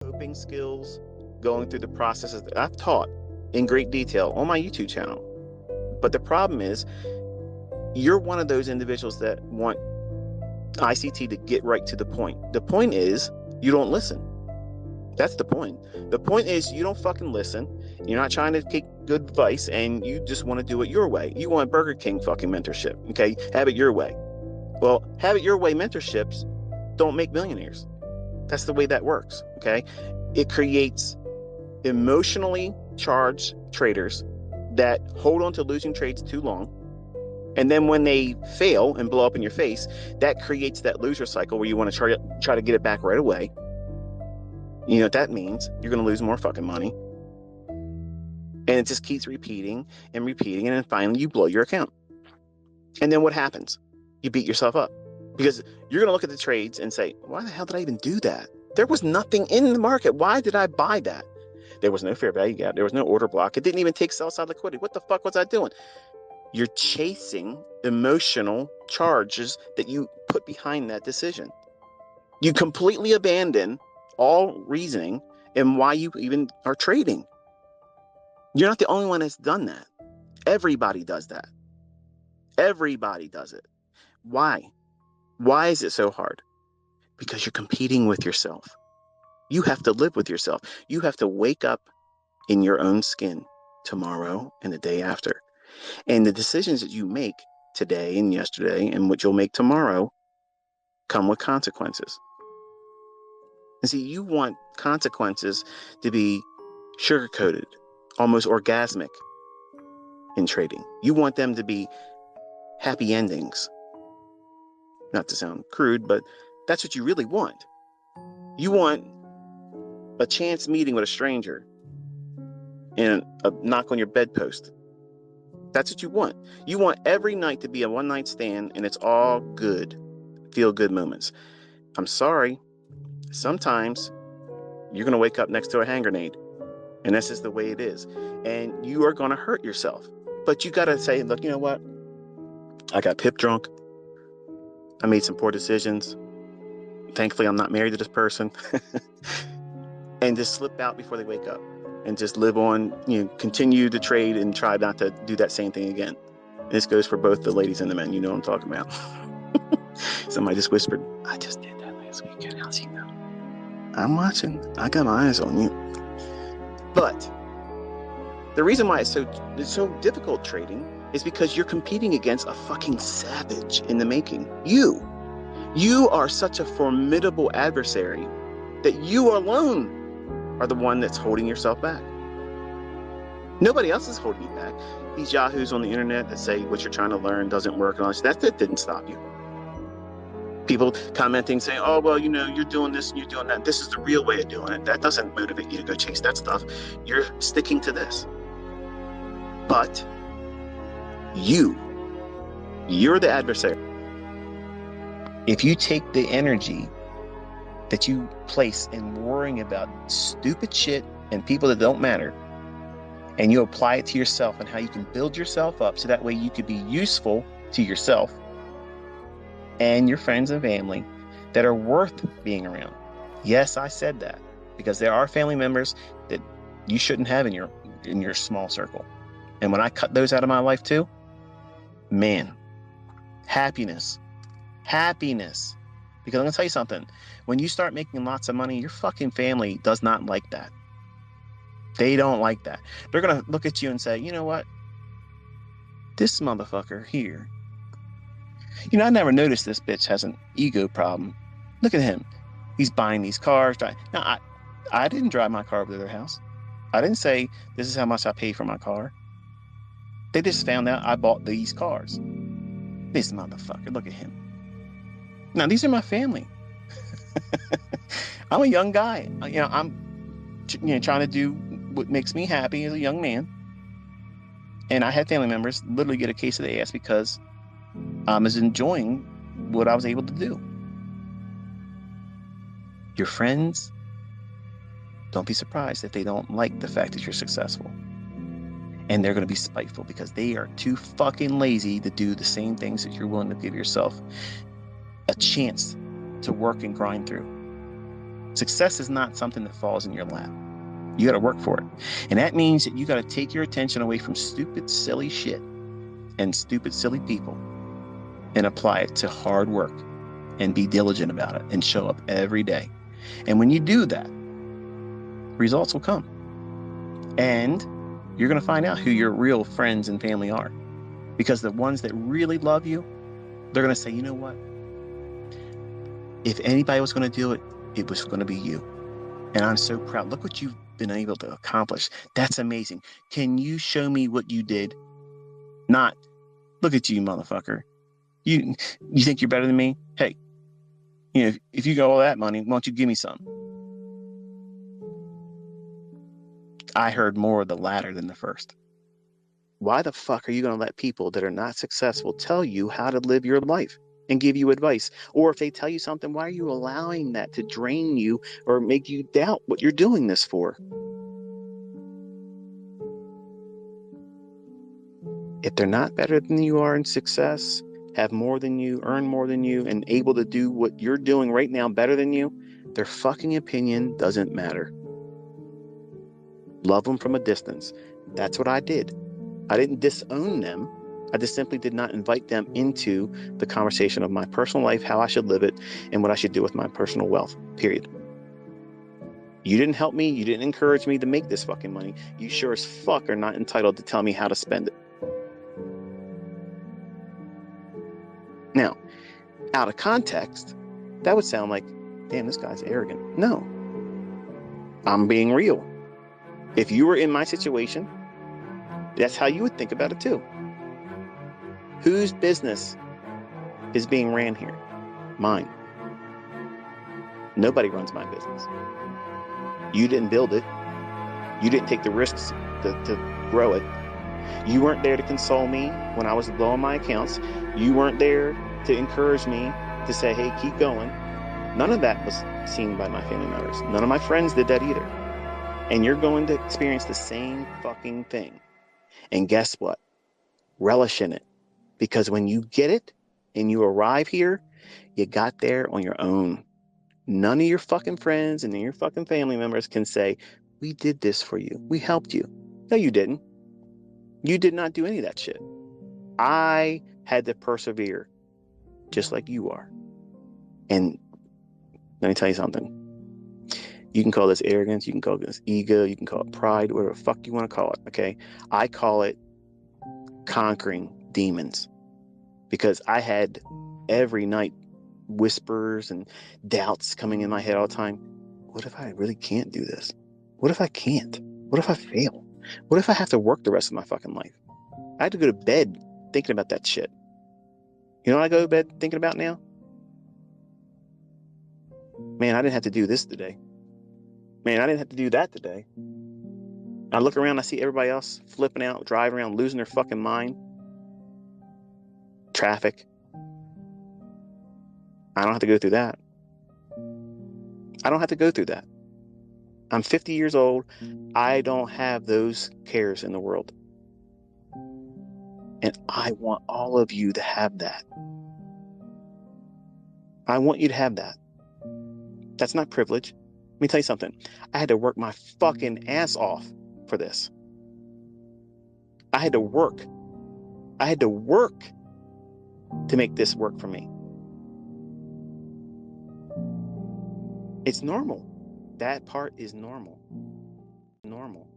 coping skills, going through the processes that I've taught in great detail on my YouTube channel. But the problem is, you're one of those individuals that want ICT to get right to the point. The point is, you don't listen. That's the point. The point is, you don't fucking listen. You're not trying to take good advice, and you just want to do it your way. You want Burger King fucking mentorship, okay? Have it your way. Well, have it your way mentorships don't make millionaires. That's the way that works, okay? It creates emotionally charged traders that hold on to losing trades too long. And then when they fail and blow up in your face, that creates that loser cycle where you want to try to get it back right away. You know what that means? You're going to lose more fucking money. And it just keeps repeating and repeating. And then finally you blow your account. And then what happens? You beat yourself up. Because you're going to look at the trades and say, why the hell did I even do that? There was nothing in the market. Why did I buy that? There was no fair value gap. There was no order block. It didn't even take sell side liquidity. What the fuck was I doing? You're chasing emotional charges that you put behind that decision. You completely abandon all reasoning and why you even are trading. You're not the only one that's done that. Everybody does that. Everybody does it. Why? Why is it so hard? Because you're competing with yourself. You have to live with yourself. You have to wake up in your own skin tomorrow and the day after. And the decisions that you make today and yesterday and what you'll make tomorrow come with consequences. And see, you want consequences to be sugar-coated, almost orgasmic in trading. You want them to be happy endings. Not to sound crude, but that's what you really want. You want a chance meeting with a stranger and a knock on your bedpost. That's what you want. You want every night to be a one-night stand and it's all good, feel-good moments. I'm sorry. Sometimes you're going to wake up next to a hand grenade, and that's just the way it is. And you are going to hurt yourself. But you got to say, look, you know what? I got pip drunk. I made some poor decisions. Thankfully, I'm not married to this person. And just slip out before they wake up and just live on, continue to trade and try not to do that same thing again. This goes for both the ladies and the men. You know what I'm talking about. Somebody just whispered, I just did that last weekend. How's he know? I'm watching. I got my eyes on you. But the reason why it's so difficult trading is because you're competing against a fucking savage in the making. You are such a formidable adversary that you alone are the one that's holding yourself back. Nobody else is holding you back. These yahoos on the internet that say what you're trying to learn doesn't work and all that didn't stop you. People commenting saying, oh, well, you're doing this and you're doing that. This is the real way of doing it. That doesn't motivate you to go chase that stuff. You're sticking to this. But you're the adversary. If you take the energy that you place in worrying about stupid shit and people that don't matter, and you apply it to yourself and how you can build yourself up so that way you could be useful to yourself and your friends and family that are worth being around. Yes, I said that because there are family members that you shouldn't have in your small circle. And when I cut those out of my life too, man, happiness. Because I'm gonna tell you something, when you start making lots of money, your fucking family does not like that. They don't like that. They're gonna look at you and say, you know what? This motherfucker here, I never noticed this bitch has an ego problem. Look at him. He's buying these cars. Now, I didn't drive my car over to their house. I didn't say, this is how much I pay for my car. They just found out I bought these cars. This motherfucker, look at him. Now, these are my family. I'm a young guy. I'm trying to do what makes me happy as a young man. And I had family members literally get a case of the ass because I was enjoying what I was able to do. Your friends, don't be surprised if they don't like the fact that you're successful. And they're going to be spiteful because they are too fucking lazy to do the same things that you're willing to give yourself a chance to work and grind through. Success is not something that falls in your lap. You got to work for it. And that means that you got to take your attention away from stupid, silly shit and stupid, silly people and apply it to hard work and be diligent about it and show up every day. And when you do that, results will come. And you're going to find out who your real friends and family are. Because the ones that really love you, they're going to say, you know what? If anybody was going to do it, it was going to be you. And I'm so proud. Look what you've been able to accomplish. That's amazing. Can you show me what you did? Not, look at you, motherfucker. You think you're better than me? Hey, if you got all that money, why don't you give me some? I heard more of the latter than the first. Why the fuck are you going to let people that are not successful tell you how to live your life and give you advice? Or if they tell you something, why are you allowing that to drain you or make you doubt what you're doing this for? If they're not better than you are in success, have more than you, earn more than you, and able to do what you're doing right now better than you, their fucking opinion doesn't matter. Love them from a distance. That's what I did. I didn't disown them. I just simply did not invite them into the conversation of my personal life, how I should live it, and what I should do with my personal wealth, period. You didn't help me. You didn't encourage me to make this fucking money. You sure as fuck are not entitled to tell me how to spend it. Now, out of context, that would sound like, damn, this guy's arrogant. No, I'm being real. If you were in my situation, that's how you would think about it too. Whose business is being ran here? Mine. Nobody runs my business. You didn't build it. You didn't take the risks to grow it. You weren't there to console me when I was low on my accounts. You weren't there to encourage me to say, hey, keep going. None of that was seen by my family members. None of my friends did that either. And you're going to experience the same fucking thing. And guess what? Relish in it. Because when you get it and you arrive here, you got there on your own. None of your fucking friends and your fucking family members can say, we did this for you. We helped you. No, you didn't. You did not do any of that shit. I had to persevere just like you are. And let me tell you something. You can call this arrogance. You can call this ego. You can call it pride, whatever the fuck you want to call it. Okay. I call it conquering demons, because I had every night whispers and doubts coming in my head all the time. What if I really can't do this? What if I can't? What if I fail? What if I have to work the rest of my fucking life? I had to go to bed thinking about that shit. You know what I go to bed thinking about now? Man, I didn't have to do this today. Man, I didn't have to do that today. I look around, I see everybody else flipping out, driving around, losing their fucking mind. Traffic. I don't have to go through that. I don't have to go through that. I'm 50 years old. I don't have those cares in the world. And I want all of you to have that. I want you to have that. That's not privilege. Let me tell you something. I had to work my fucking ass off for this. I had to work. I had to work to make this work for me. It's normal. That part is normal. Normal.